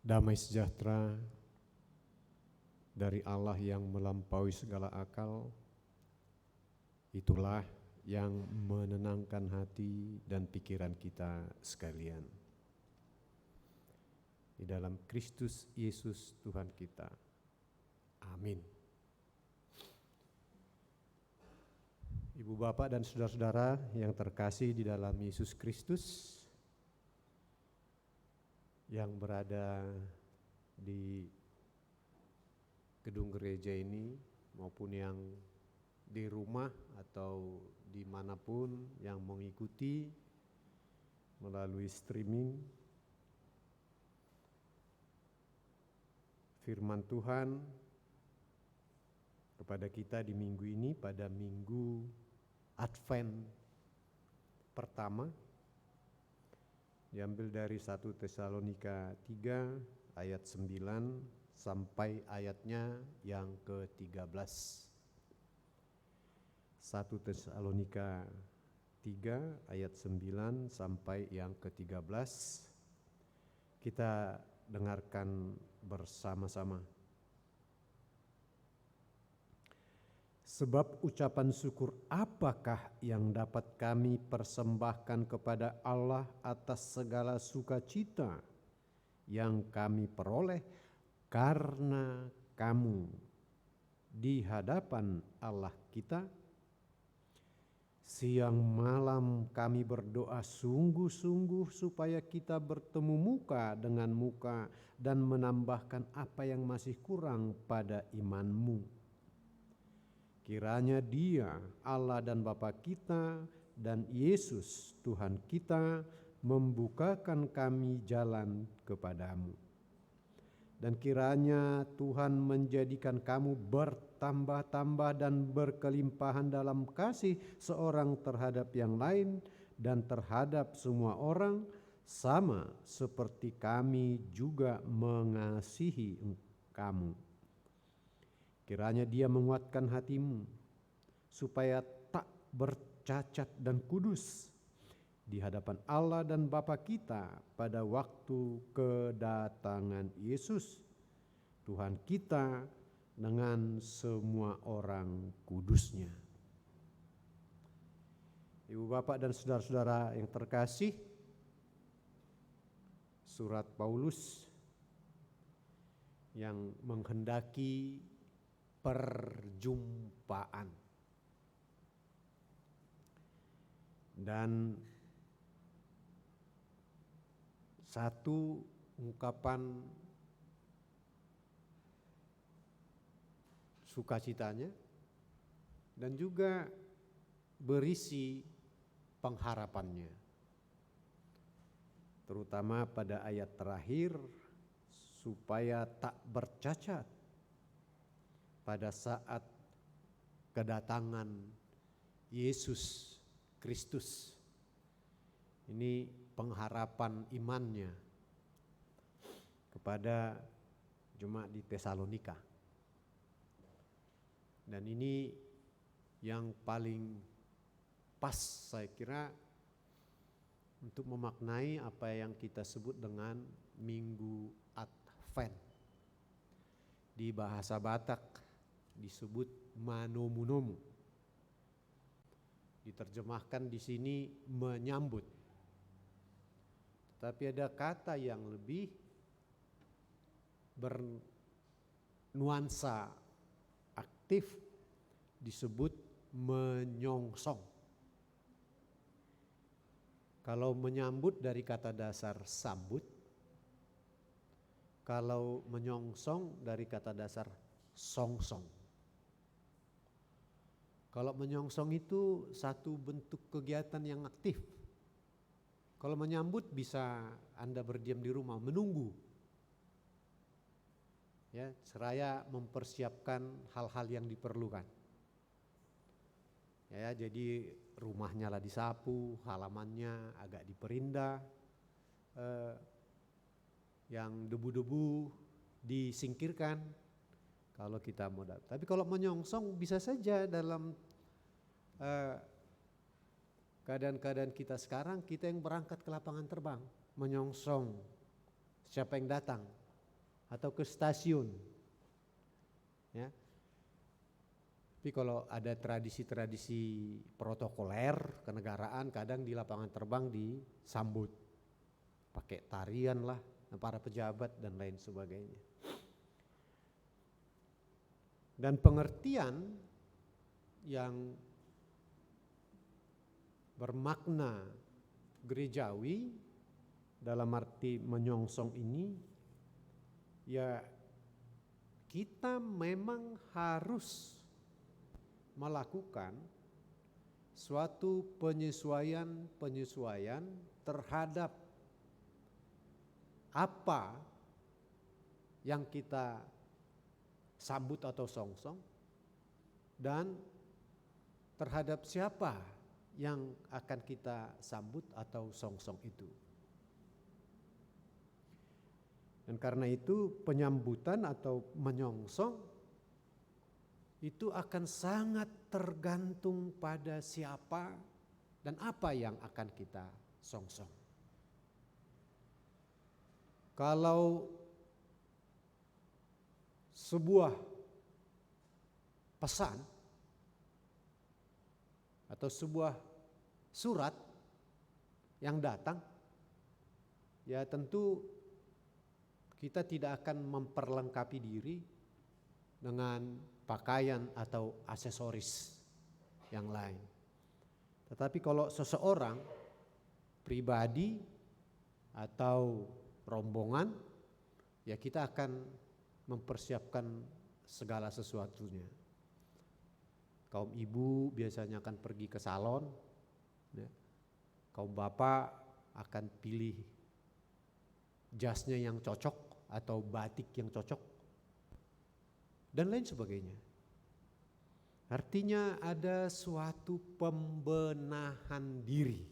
Damai sejahtera dari Allah yang melampaui segala akal, itulah yang menenangkan hati dan pikiran kita sekalian. Di dalam Kristus Yesus Tuhan kita. Amin. Ibu bapak dan saudara-saudara yang terkasih di dalam Yesus Kristus, yang berada di gedung gereja ini maupun yang di rumah atau dimanapun yang mengikuti melalui streaming, firman Tuhan kepada kita di minggu ini pada minggu Advent pertama diambil dari 1 Tesalonika 3 ayat 9 sampai ayatnya yang ke-13. 1 Tesalonika 3 ayat 9 sampai yang ke-13. Kita dengarkan bersama-sama. Sebab ucapan syukur apakah yang dapat kami persembahkan kepada Allah atas segala sukacita yang kami peroleh karena kamu di hadapan Allah kita? Siang malam kami berdoa sungguh-sungguh supaya kita bertemu muka dengan muka dan menambahkan apa yang masih kurang pada imanmu. Kiranya Dia, Allah dan Bapa kita, dan Yesus Tuhan kita membukakan kami jalan kepadamu. Dan kiranya Tuhan menjadikan kamu bertambah-tambah dan berkelimpahan dalam kasih seorang terhadap yang lain dan terhadap semua orang, sama seperti kami juga mengasihi kamu. Kiranya Dia menguatkan hatimu supaya tak bercacat dan kudus di hadapan Allah dan Bapa kita pada waktu kedatangan Yesus Tuhan kita dengan semua orang kudusnya. Ibu bapak dan saudara-saudara yang terkasih, surat Paulus yang menghendaki perjumpaan dan satu ungkapan sukacitanya dan juga berisi pengharapannya, terutama pada ayat terakhir, supaya tak bercacat pada saat kedatangan Yesus Kristus. Ini pengharapan imannya kepada jemaat di Tesalonika. Dan ini yang paling pas saya kira untuk memaknai apa yang kita sebut dengan Minggu Advent. Di bahasa Batak disebut manomunomu. Diterjemahkan di sini menyambut. Tapi ada kata yang lebih bernuansa aktif disebut menyongsong. Kalau menyambut dari kata dasar sambut, kalau menyongsong dari kata dasar songsong. Kalau menyongsong itu satu bentuk kegiatan yang aktif. Kalau menyambut bisa Anda berdiam di rumah menunggu. Ya, seraya mempersiapkan hal-hal yang diperlukan. Ya, jadi rumahnya lah disapu, halamannya agak diperindah, yang debu-debu disingkirkan kalau kita mau datang. Tapi kalau menyongsong bisa saja dalam keadaan-keadaan kita sekarang, kita yang berangkat ke lapangan terbang menyongsong siapa yang datang. atau ke stasiun. Ya. Tapi kalau ada tradisi-tradisi protokoler kenegaraan, kadang di lapangan terbang disambut pakai tarian lah para pejabat dan lain sebagainya. Dan pengertian yang bermakna gerejawi dalam arti menyongsong ini, ya kita memang harus melakukan suatu penyesuaian terhadap apa yang kita sambut atau songsong dan terhadap siapa yang akan kita sambut atau songsong itu. Dan karena itu penyambutan atau menyongsong itu akan sangat tergantung pada siapa dan apa yang akan kita songsong. Kalau sebuah pesan atau sebuah surat yang datang, ya tentu kita tidak akan memperlengkapi diri dengan pakaian atau aksesoris yang lain. Tetapi kalau seseorang pribadi atau rombongan, ya kita akan mempersiapkan segala sesuatunya. Kaum ibu biasanya akan pergi ke salon, ya. Kaum bapak akan pilih jasnya yang cocok atau batik yang cocok, dan lain sebagainya. Artinya ada suatu pembenahan diri.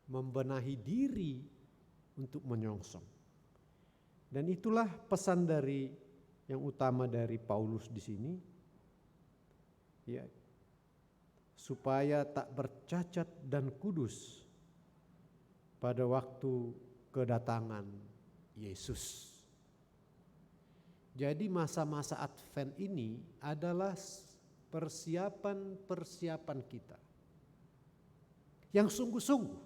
Membenahi diri untuk menyongsong. Dan itulah pesan dari yang utama dari Paulus di sini. Ya, supaya tak bercacat dan kudus pada waktu kedatangan Yesus. Jadi masa-masa Advent ini adalah persiapan kita yang sungguh-sungguh.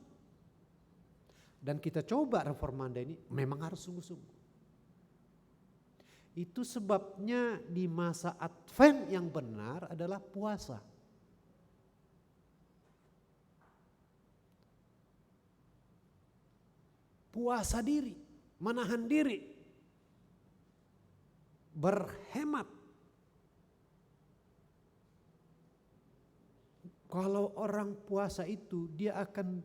Dan kita coba reformanda ini memang harus sungguh-sungguh. Itu sebabnya di masa Advent yang benar adalah puasa. Puasa diri, menahan diri, berhemat. Kalau orang puasa itu dia akan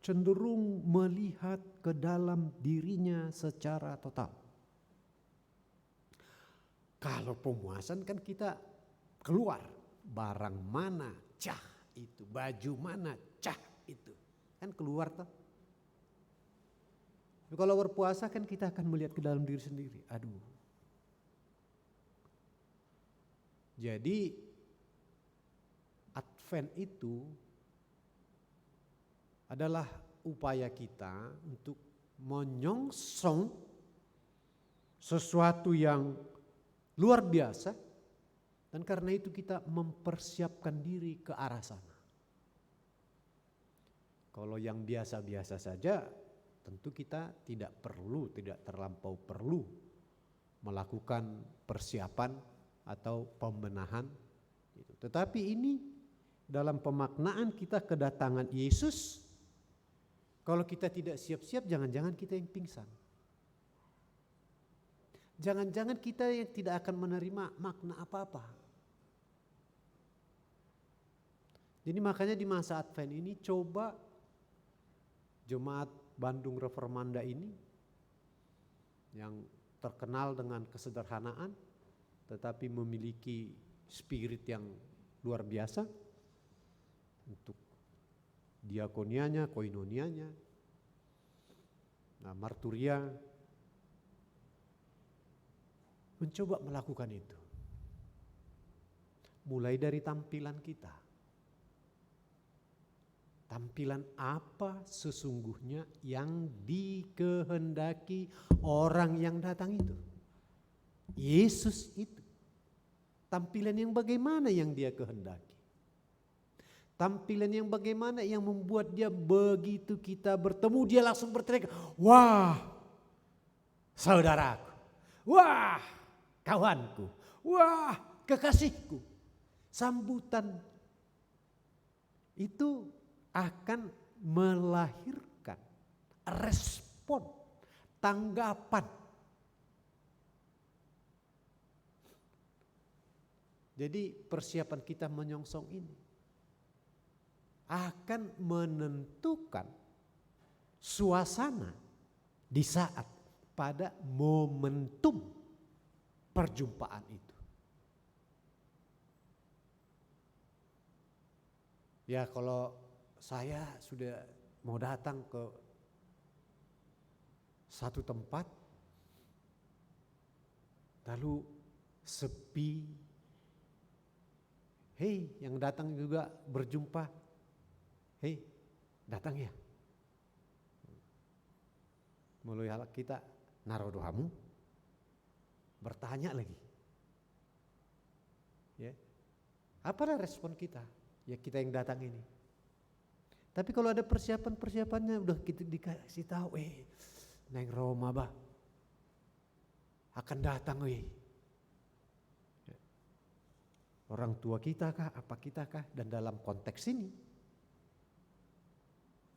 cenderung melihat ke dalam dirinya secara total. Kalau pemuasan kan kita keluar, barang mana cah itu, baju mana cah itu, kan keluar toh. Kalau berpuasa kan kita akan melihat ke dalam diri sendiri. Aduh. Jadi Advent itu adalah upaya kita untuk menyongsong sesuatu yang luar biasa, dan karena itu kita mempersiapkan diri ke arah sana. Kalau yang biasa-biasa saja, tentu kita tidak terlampau perlu melakukan persiapan atau pembenahan. Tetapi ini dalam pemaknaan kita kedatangan Yesus, kalau kita tidak siap-siap, jangan-jangan kita yang pingsan. Jangan-jangan kita yang tidak akan menerima makna apa-apa. Jadi makanya di masa Advent ini coba Jemaat Bandung Reformanda ini yang terkenal dengan kesederhanaan tetapi memiliki spirit yang luar biasa untuk diakonianya, koinonianya, marturia, mencoba melakukan itu. Mulai dari tampilan kita. Tampilan apa sesungguhnya yang dikehendaki orang yang datang itu? Yesus itu. Tampilan yang bagaimana yang dia kehendaki? Tampilan yang bagaimana yang membuat dia begitu kita bertemu dia langsung berteriak, wah saudaraku, wah kawanku, wah kekasihku. Sambutan itu akan melahirkan respon, tanggapan. Jadi persiapan kita menyongsong ini akan menentukan suasana di saat pada momentum perjumpaan itu. Ya kalau saya sudah mau datang ke satu tempat lalu sepi, hei yang datang juga berjumpa, hei datang ya. Mulai kita naruh doamu, bertanya lagi. Ya. Apalah respon kita? Ya kita yang datang ini. Tapi kalau ada persiapan-persiapannya udah kita dikasih tahu, Neng Roma bah akan datang, orang tua kita kah, apa kita kah, dan dalam konteks ini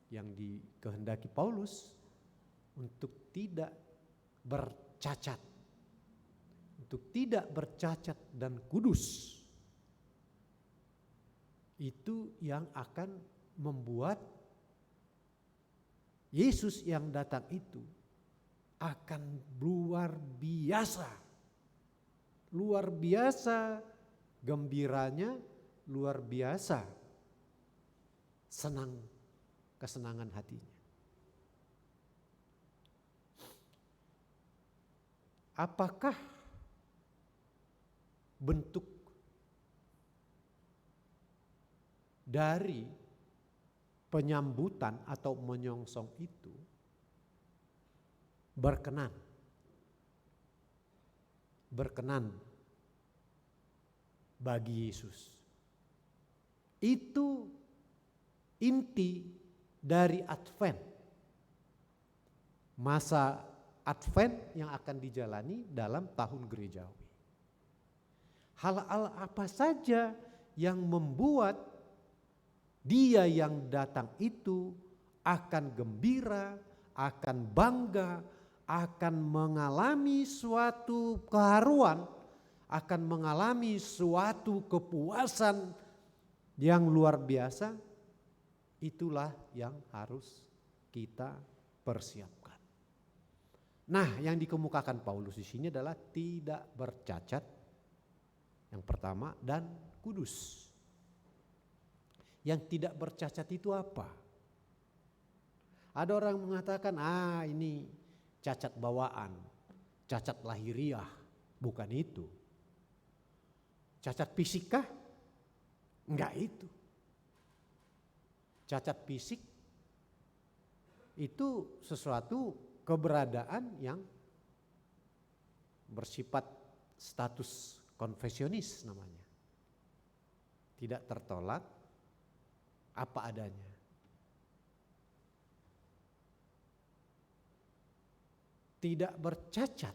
yang dikehendaki Paulus untuk tidak bercacat, untuk tidak bercacat dan kudus, itu yang akan membuat Yesus yang datang itu akan luar biasa. Luar biasa gembiranya, luar biasa senang, kesenangan hatinya. Apakah bentuk dari penyambutan atau menyongsong itu berkenan bagi Yesus? Itu inti dari Advent, masa Advent yang akan dijalani dalam tahun gerejawi. Hal-hal apa saja yang membuat dia yang datang itu akan gembira, akan bangga, akan mengalami suatu keharuan, akan mengalami suatu kepuasan yang luar biasa, itulah yang harus kita persiapkan. Nah, yang dikemukakan Paulus di sini adalah tidak bercacat, yang pertama, dan kudus. Yang tidak bercacat itu apa? Ada orang mengatakan, ini cacat bawaan, cacat lahiriah. Bukan itu. Cacat fisikkah? Enggak itu. Cacat fisik itu sesuatu keberadaan yang bersifat status konfesionis namanya. Tidak tertolak, apa adanya. Tidak bercacat.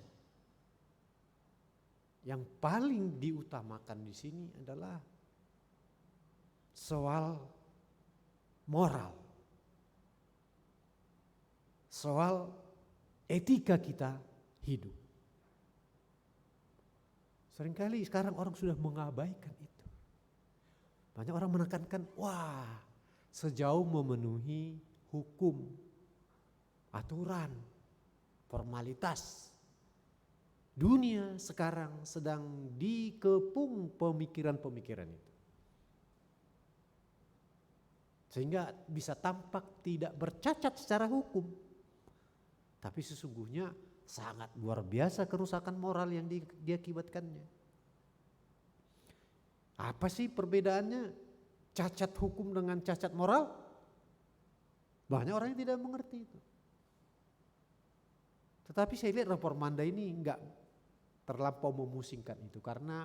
Yang paling diutamakan di sini adalah soal moral. Soal etika kita hidup. Seringkali sekarang orang sudah mengabaikan itu. Banyak orang menekankan, sejauh memenuhi hukum, aturan, formalitas. Dunia sekarang sedang dikepung pemikiran-pemikiran itu. Sehingga bisa tampak tidak bercacat secara hukum. Tapi sesungguhnya sangat luar biasa kerusakan moral yang diakibatkannya. Apa sih perbedaannya cacat hukum dengan cacat moral? Banyak orang yang tidak mengerti itu. Tetapi saya lihat reformanda ini enggak terlampau memusingkan itu, karena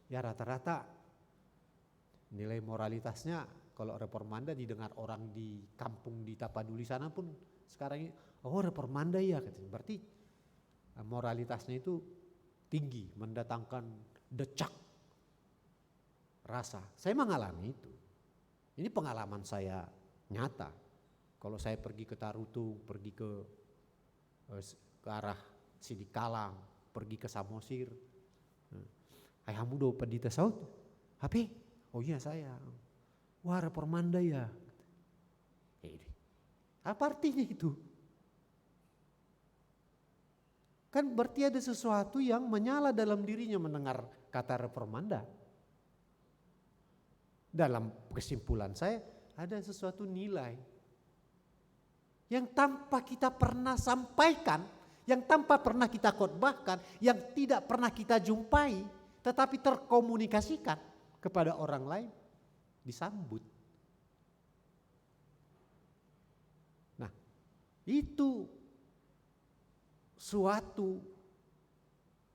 ya rata-rata nilai moralitasnya kalau reformanda didengar orang di kampung di Tapaduli sana pun sekarang ini, oh reformanda ya, berarti moralitasnya itu tinggi, mendatangkan decak rasa. Saya mengalami itu. Ini pengalaman saya nyata. Kalau saya pergi ke Tarutung, pergi ke arah Sidikalang, pergi ke Samosir, ayah muda pedita saut, HP, oh iya saya, wah reformanda ya. Apa artinya itu? Kan berarti ada sesuatu yang menyala dalam dirinya mendengar kata reformanda. Dalam kesimpulan saya, ada sesuatu nilai yang tanpa kita pernah sampaikan, yang tanpa pernah kita khotbahkan, yang tidak pernah kita jumpai, tetapi terkomunikasikan kepada orang lain, disambut. Nah, itu suatu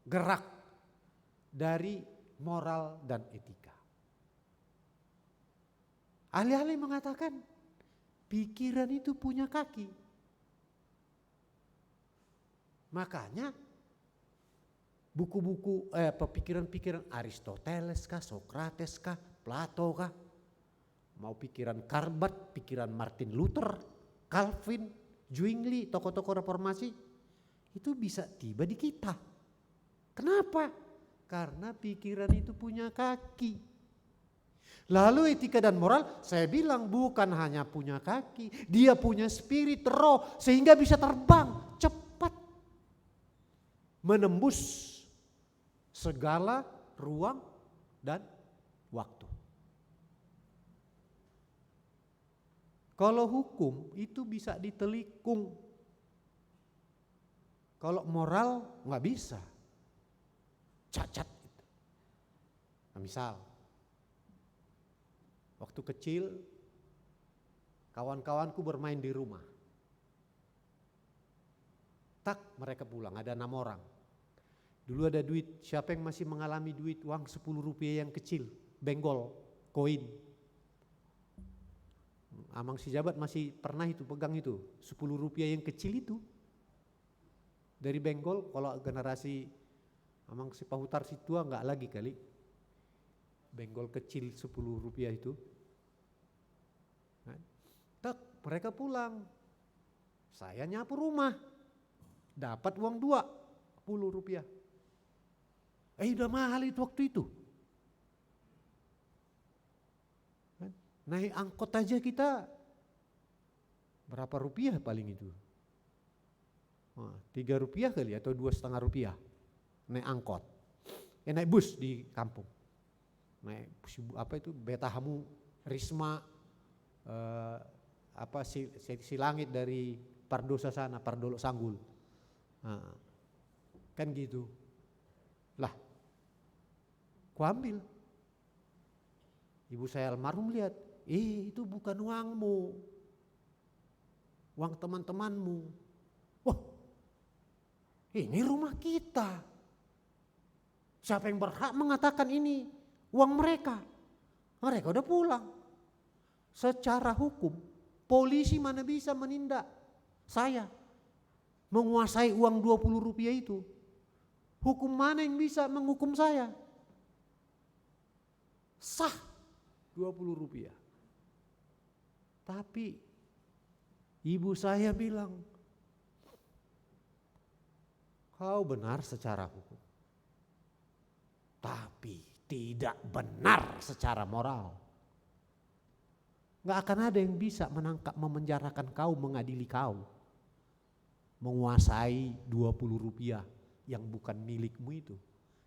gerak dari moral dan etika. Ahli-ahli mengatakan pikiran itu punya kaki. Makanya buku-buku pikiran-pikiran Aristoteles kah, Sokrates kah, Plato kah, mau pikiran Karbat, pikiran Martin Luther, Calvin, Zwingli, tokoh-tokoh reformasi, itu bisa tiba di kita. Kenapa? Karena pikiran itu punya kaki. Lalu etika dan moral, saya bilang bukan hanya punya kaki, dia punya spirit, roh, sehingga bisa terbang cepat, menembus segala ruang dan waktu. Kalau hukum itu bisa ditelikung, kalau moral nggak bisa, cacat. Nah, misal waktu kecil kawan-kawanku bermain di rumah. Tak, mereka pulang, ada 6 orang. Dulu ada duit, siapa yang masih mengalami duit uang 10 rupiah yang kecil, benggol, koin. Amang si Jabat masih pernah itu pegang itu, 10 rupiah yang kecil itu. Dari benggol, kalau generasi Amang si Pahutar si tua enggak lagi kali. Benggol kecil 10 rupiah itu. Tak, mereka pulang. Saya nyapu rumah. Dapat uang 20 rupiah. Udah mahal itu waktu itu. Naik angkot aja kita berapa rupiah paling itu? 3 rupiah kali atau 2,5 rupiah. Naik angkot. Naik bus di kampung. Naik apa itu Betahamu, Risma, Silangit dari Pardosa sana, Pardolo Sanggul. Kan gitu. Lah, ku ambil. Ibu saya almarhum lihat, itu bukan uangmu, uang teman-temanmu. Wah, ini rumah kita. Siapa yang berhak mengatakan ini uang mereka? Mereka udah pulang. Secara hukum, polisi mana bisa menindak saya menguasai uang 20 rupiah itu? Hukum mana yang bisa menghukum saya? Sah 20 rupiah. Tapi ibu saya bilang, kau benar secara hukum, tapi tidak benar secara moral. Gak akan ada yang bisa menangkap, memenjarakan kau, mengadili kau. Menguasai 20 rupiah yang bukan milikmu itu.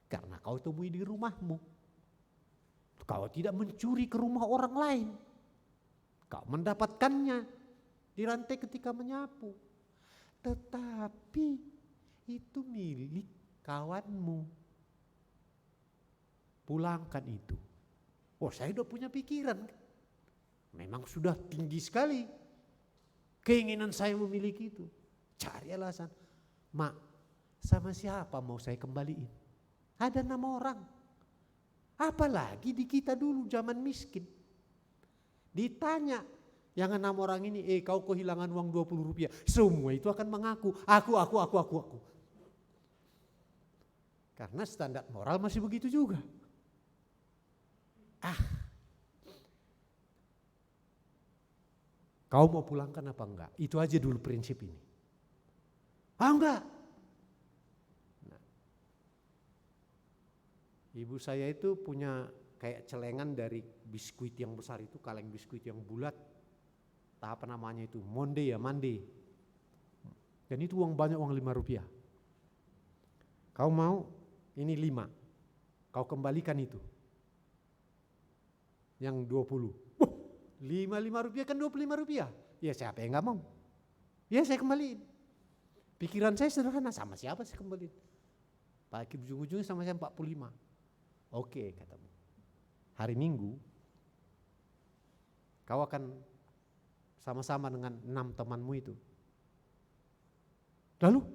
Karena kau temui di rumahmu. Kau tidak mencuri ke rumah orang lain. Kau mendapatkannya di rantai ketika menyapu. Tetapi itu milik kawanmu. Pulangkan itu. Oh, saya udah punya pikiran. Memang sudah tinggi sekali. Keinginan saya memiliki itu. Cari alasan. Mak, sama siapa mau saya kembaliin? Ada 6 orang. Apalagi di kita dulu zaman miskin. Ditanya yang 6 orang ini, kau kehilangan uang 20 rupiah. Semua itu akan mengaku, aku. Karena standar moral masih begitu juga. Kau mau pulangkan apa enggak? Itu aja dulu prinsip ini. Enggak. Nah, ibu saya itu punya kayak celengan dari biskuit yang besar itu, kaleng biskuit yang bulat. Apa namanya itu? Mande. Dan itu uang banyak, uang 5 rupiah. Kau mau? Ini 5. Kau kembalikan itu. Yang 20. 5 rupiah kan 25 rupiah. Ya siapa yang gak mau? Ya saya kembaliin. Pikiran saya sederhana, sama siapa saya kembaliin? Pakai ujung-ujungnya sama saya 45. Oke, katamu. Hari Minggu kau akan sama-sama dengan 6 temanmu itu. Lalu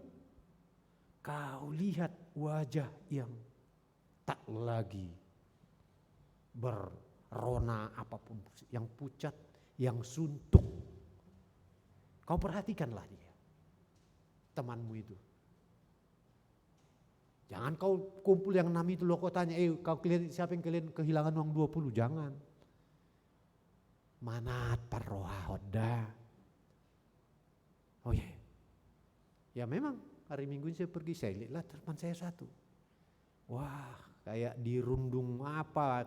kau lihat wajah yang tak lagi berrona apapun, yang pucat, yang suntuk. Kau perhatikanlah dia, temanmu itu. Jangan kau kumpul yang 6 itu lo kau tanya, kau siapa yang kalian kehilangan uang 20? Jangan. Manat parroha hoda. Oh ya. Ya memang hari Minggu saya pergi, saya lihatlah teman saya satu. Wah, kayak dirundung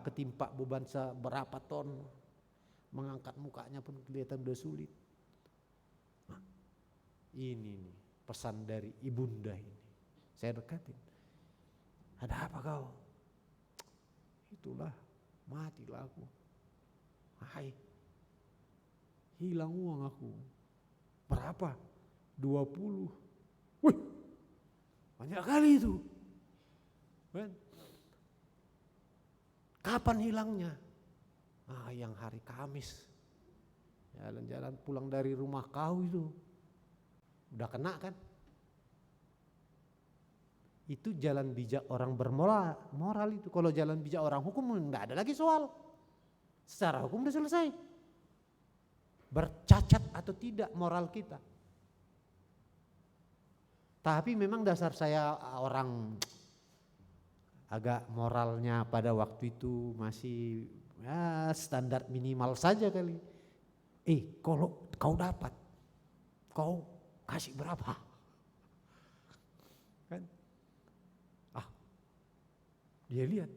ketimpa beban berapa ton. Mengangkat mukanya pun kelihatan udah sulit. Nah, ini nih pesan dari ibunda ini. Saya dekatin. Ada apa kau? Itulah, matilah aku. Hai, hilang uang aku. Berapa? 20. Wih, banyak kali itu. Kan? Kapan hilangnya? Yang hari Kamis. Jalan-jalan pulang dari rumah kau itu. Udah kena kan? Itu jalan bijak orang bermoral itu. Kalau jalan bijak orang hukum enggak ada lagi soal. Secara hukum udah selesai. Bercacat atau tidak moral kita. Tapi memang dasar saya orang agak moralnya pada waktu itu masih standar minimal saja kali. Kalau kau dapat, kau kasih berapa? Kan? Dia lihat.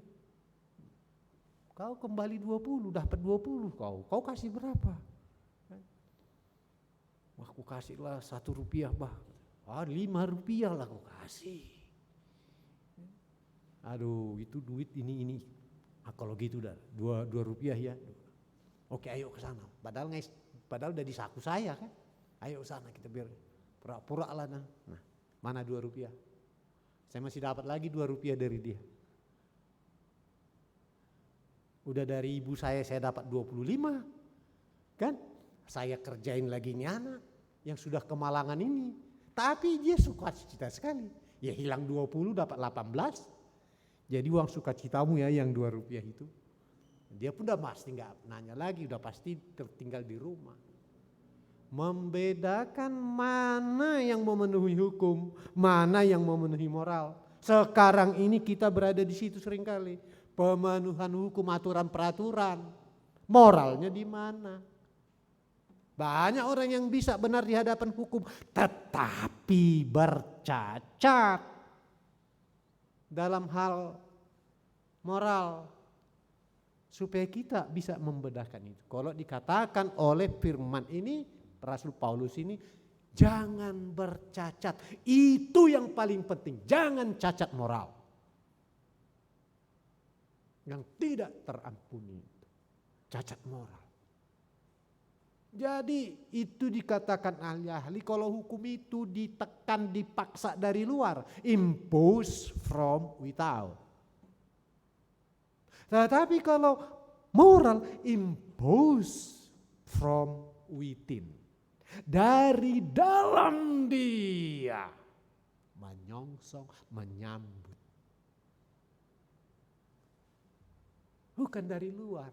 Kau kembali 20, dapat 20 kau kasih berapa? Aku kasihlah 1 rupiah bah. 5 rupiah lah aku kasih. Aduh itu duit ini. Kalau gitu udah 2 rupiah ya. Oke ayo ke sana. Padahal udah di saku saya kan. Ayo ke sana kita biar pura-pura lah. Nah, mana 2 rupiah? Saya masih dapat lagi 2 rupiah dari dia. Udah dari ibu saya dapat 25. Kan? Saya kerjain lagi ini anak yang sudah kemalangan ini. Tapi dia sukacita sekali. Ya hilang 20 dapat 18. Jadi uang sukacitamu ya yang 2 rupiah itu. Dia pun udah pasti gak nanya lagi, udah pasti tertinggal di rumah. Membedakan mana yang memenuhi hukum, mana yang memenuhi moral. Sekarang ini kita berada di situ seringkali. Pemenuhan hukum, aturan peraturan, moralnya di mana? Banyak orang yang bisa benar di hadapan hukum, tetapi bercacat dalam hal moral. Supaya kita bisa membedakan itu. Kalau dikatakan oleh firman ini, Rasul Paulus ini, jangan bercacat. Itu yang paling penting, jangan cacat moral. Yang tidak terampuni, cacat moral. Jadi itu dikatakan ahli-ahli kalau hukum itu ditekan, dipaksa dari luar, impose from without. Tetapi kalau moral, impose from within. Dari dalam dia menyongsong, menyambut. Bukan dari luar.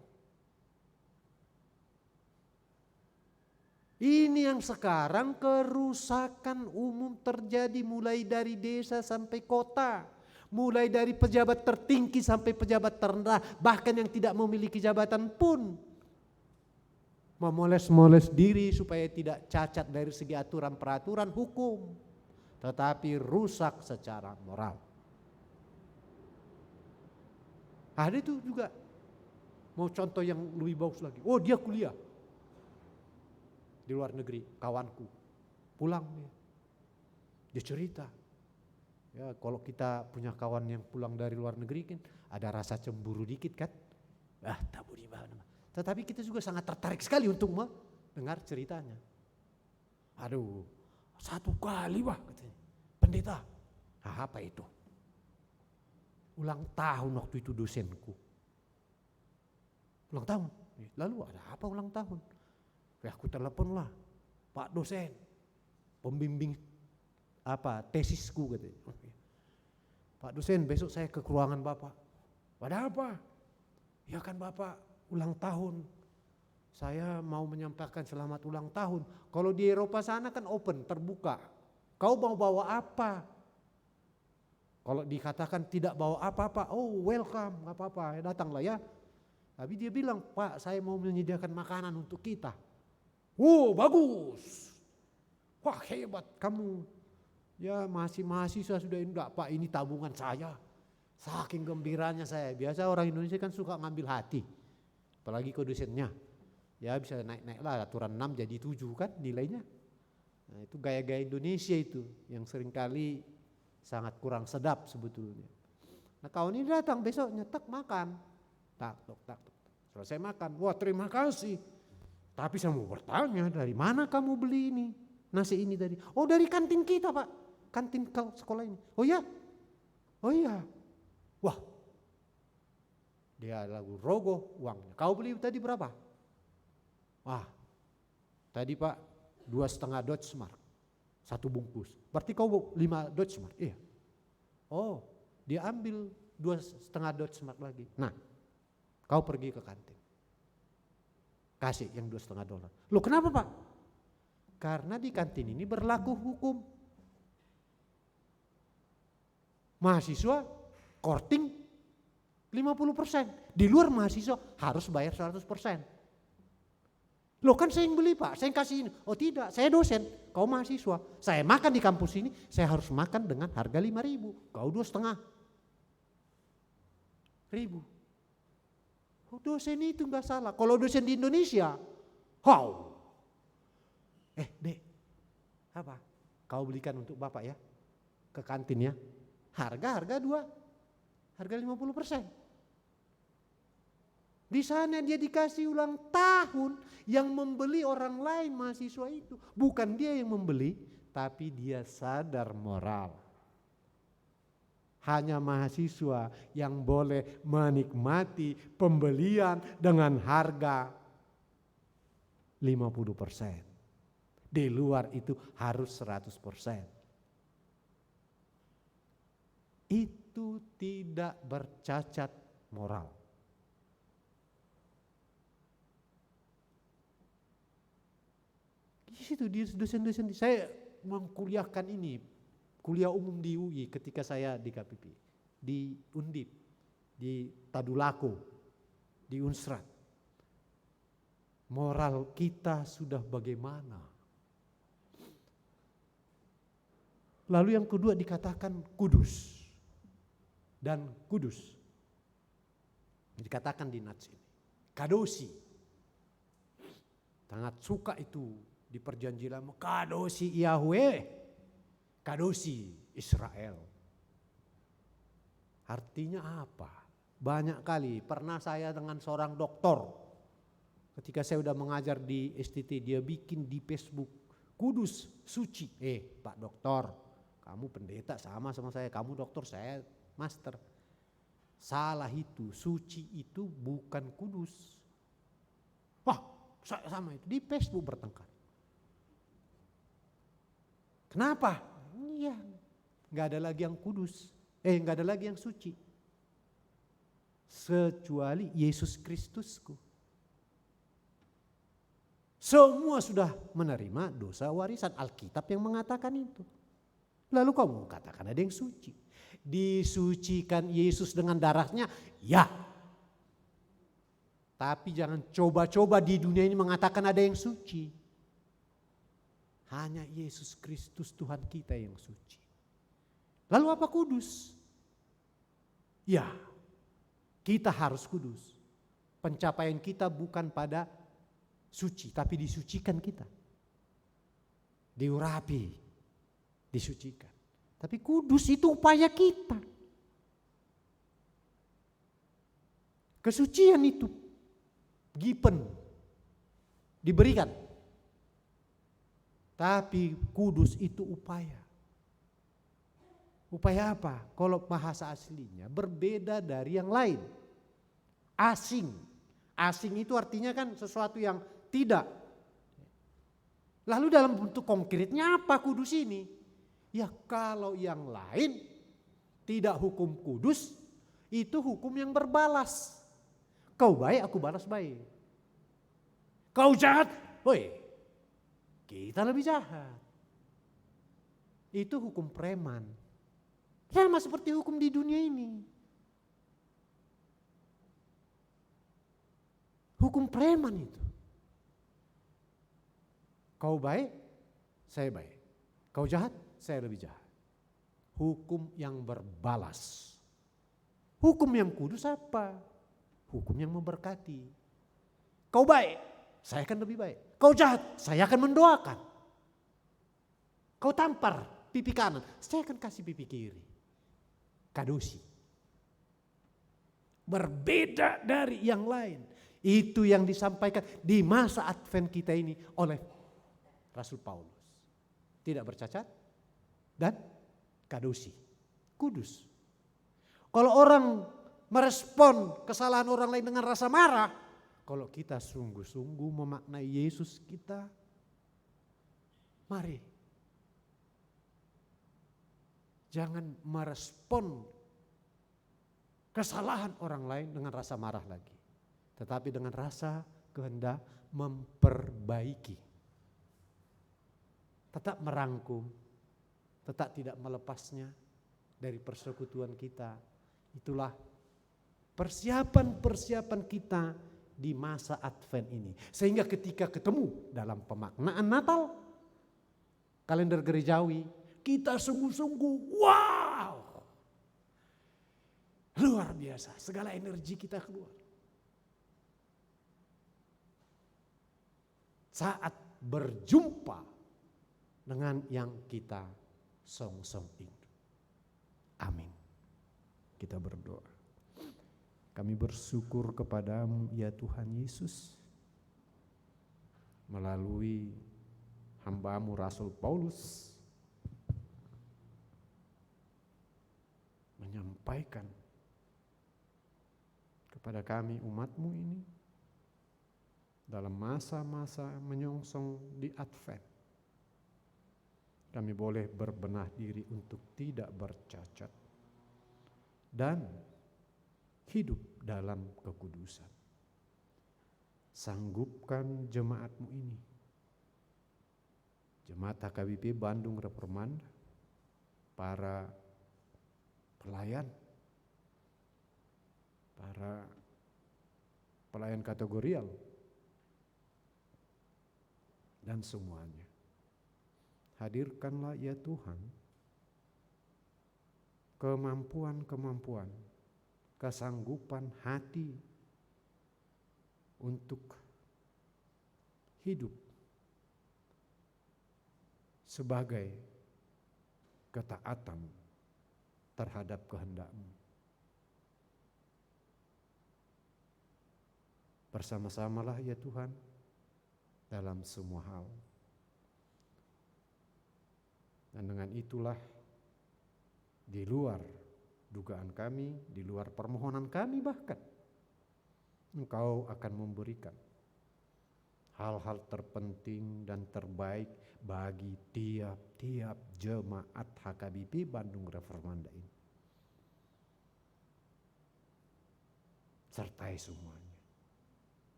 Ini yang sekarang kerusakan umum terjadi mulai dari desa sampai kota. Mulai dari pejabat tertinggi sampai pejabat terendah. Bahkan yang tidak memiliki jabatan pun memoles-moles diri supaya tidak cacat dari segi aturan peraturan hukum. Tetapi rusak secara moral. Ada itu juga. Mau contoh yang lebih bagus lagi. Oh, dia kuliah di luar negeri, kawanku. Pulang dia cerita. Ya, kalau kita punya kawan yang pulang dari luar negeri kan ada rasa cemburu dikit kan. Tak budi banget. Tetapi kita juga sangat tertarik sekali untuk mendengar ceritanya. Aduh, satu kali katanya. Pendeta, apa itu? Ulang tahun waktu itu dosenku. Ulang tahun. Lalu ada apa ulang tahun? Ya aku telepon lah, Pak dosen, pembimbing tesisku katanya. Pak dosen, besok saya ke ruangan Bapak. Ada apa? Ya kan Bapak ulang tahun. Saya mau menyampaikan selamat ulang tahun. Kalau di Eropa sana kan open, terbuka. Kau mau bawa apa? Kalau dikatakan tidak bawa apa-apa, oh welcome, gak apa-apa, datanglah ya. Tapi dia bilang, Pak saya mau menyediakan makanan untuk kita. Oh bagus, wah hebat kamu. Ya masih mahasiswa sudah enggak Pak, ini tabungan saya. Saking gembiranya saya, biasa orang Indonesia kan suka ngambil hati. Apalagi ke dosennya. Ya bisa naik-naik lah, aturan 6 jadi 7 kan nilainya. Nah itu gaya-gaya Indonesia itu yang seringkali sangat kurang sedap sebetulnya. Nah kawan ini datang besoknya, tak makan. Tak. Selesai makan, wah terima kasih. Tapi saya mau bertanya, dari mana kamu beli ini? Nasi ini tadi. Oh dari kantin kita Pak. Kantin sekolah ini. Oh iya? Oh iya. Wah. Dia lagu rogoh uangnya. Kau beli tadi berapa? Wah. Tadi Pak 2,5 Deutschmark. 1 bungkus. Berarti kau 5 Deutschmark? Iya. Oh dia ambil 2,5 Deutschmark lagi. Nah kau pergi ke kantin. Kasih yang $2,5. Loh kenapa Pak? Karena di kantin ini berlaku hukum. Mahasiswa korting 50%. Di luar mahasiswa harus bayar 100%. Loh kan saya yang beli Pak, saya yang kasih ini. Oh tidak, saya dosen, kau mahasiswa. Saya makan di kampus ini, saya harus makan dengan harga 5.000. Kau 2,5 ribu. Oh, dosen itu enggak salah. Kalau dosen di Indonesia, Dek, apa? Kau belikan untuk Bapak ya, ke kantin ya. Harga 50%. Di sana dia dikasih ulang tahun, yang membeli orang lain mahasiswa itu. Bukan dia yang membeli, tapi dia sadar moral. Hanya mahasiswa yang boleh menikmati pembelian dengan harga 50%. Di luar itu harus 100%. Itu tidak bercacat moral. Di situ dosen-dosen saya mengkuliahkan ini. Kuliah umum di UI ketika saya di KPP, di Undip, di Tadulako, di Unsrat. Moral kita sudah bagaimana? Lalu yang kedua dikatakan kudus dan kudus. Dikatakan di Nats ini. Kadosi. Sangat suka itu di perjanjian lama. Kadosi Yahweh. Kadosi Israel. Artinya apa? Banyak kali pernah saya dengan seorang doktor. Ketika saya sudah mengajar di STT, dia bikin di Facebook. Kudus, suci. Pak doktor, kamu pendeta sama saya. Kamu dokter, saya master. Salah itu, suci itu bukan kudus. Wah, sama itu. Di Facebook bertengkar. Kenapa? Iya, nggak ada lagi yang kudus. Nggak ada lagi yang suci. Kecuali Yesus Kristusku. Semua sudah menerima dosa warisan. Alkitab yang mengatakan itu. Lalu kamu katakan ada yang suci. Disucikan Yesus dengan darahnya, ya. Tapi jangan coba-coba di dunia ini mengatakan ada yang suci. Hanya Yesus Kristus Tuhan kita yang suci. Lalu apa kudus? Ya, kita harus kudus. Pencapaian kita bukan pada suci, tapi disucikan kita. Diurapi, disucikan. Tapi kudus itu upaya kita. Kesucian itu given, diberikan. Tapi kudus itu upaya. Upaya apa? Kalau bahasa aslinya berbeda dari yang lain. Asing. Asing itu artinya kan sesuatu yang tidak. Lalu dalam bentuk konkretnya apa kudus ini? Ya kalau yang lain tidak hukum kudus, itu hukum yang berbalas. Kau baik, aku balas baik. Kau jahat, woi, kita lebih jahat. Itu hukum preman. Sama seperti hukum di dunia ini. Hukum preman itu. Kau baik, saya baik. Kau jahat, saya lebih jahat. Hukum yang berbalas. Hukum yang kudus apa? Hukum yang memberkati. Kau baik, saya akan lebih baik. Kau jahat, saya akan mendoakan. Kau tampar pipi kanan, saya akan kasih pipi kiri. Kadosi. Berbeda dari yang lain. Itu yang disampaikan di masa Advent kita ini oleh Rasul Paulus. Tidak bercacat dan kadosi. Kudus. Kalau orang merespon kesalahan orang lain dengan rasa marah, kalau kita sungguh-sungguh memaknai Yesus kita, mari. Jangan merespon kesalahan orang lain dengan rasa marah lagi. Tetapi dengan rasa kehendak memperbaiki. Tetap merangkum, tetap tidak melepasnya dari persekutuan kita. Itulah persiapan-persiapan kita di masa Advent ini. Sehingga ketika ketemu dalam pemaknaan Natal, kalender gerejawi, kita sungguh-sungguh wow. Luar biasa, segala energi kita keluar. Saat berjumpa dengan yang kita song-song itu. Amin. Kita berdoa. Kami bersyukur kepadamu ya Tuhan Yesus. Melalui hamba-Mu Rasul Paulus. Menyampaikan kepada kami umat-Mu ini. Dalam masa-masa menyongsong di Advent, kami boleh berbenah diri untuk tidak bercacat dan hidup dalam kekudusan. Sanggupkan jemaat-Mu ini, Jemaat HKBP Bandung Reformanda, para pelayan, para pelayan kategorial, dan semuanya. Hadirkanlah ya Tuhan kemampuan-kemampuan, kesanggupan hati untuk hidup sebagai ketaatan terhadap kehendak-Mu. Bersama-samalah ya Tuhan dalam semua hal. Dan dengan itulah di luar dugaan kami, di luar permohonan kami bahkan, Engkau akan memberikan hal-hal terpenting dan terbaik bagi tiap-tiap jemaat HKBP Bandung Reformanda ini. Sertai semuanya.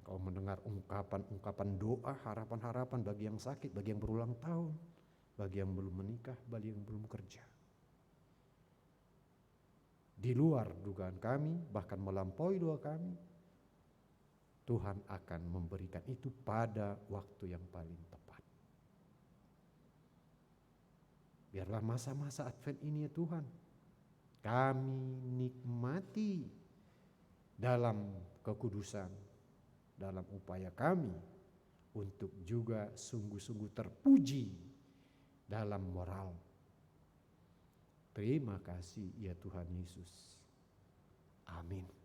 Kau mendengar ungkapan-ungkapan doa, harapan-harapan bagi yang sakit, bagi yang berulang tahun, bagi yang belum menikah, bagi yang belum kerja. Di luar dugaan kami, bahkan melampaui doa kami, Tuhan akan memberikan itu pada waktu yang paling tepat. Biarlah masa-masa Advent ini ya Tuhan, kami nikmati dalam kekudusan, dalam upaya kami untuk juga sungguh-sungguh terpuji dalam moral. Terima kasih ya Tuhan Yesus. Amin.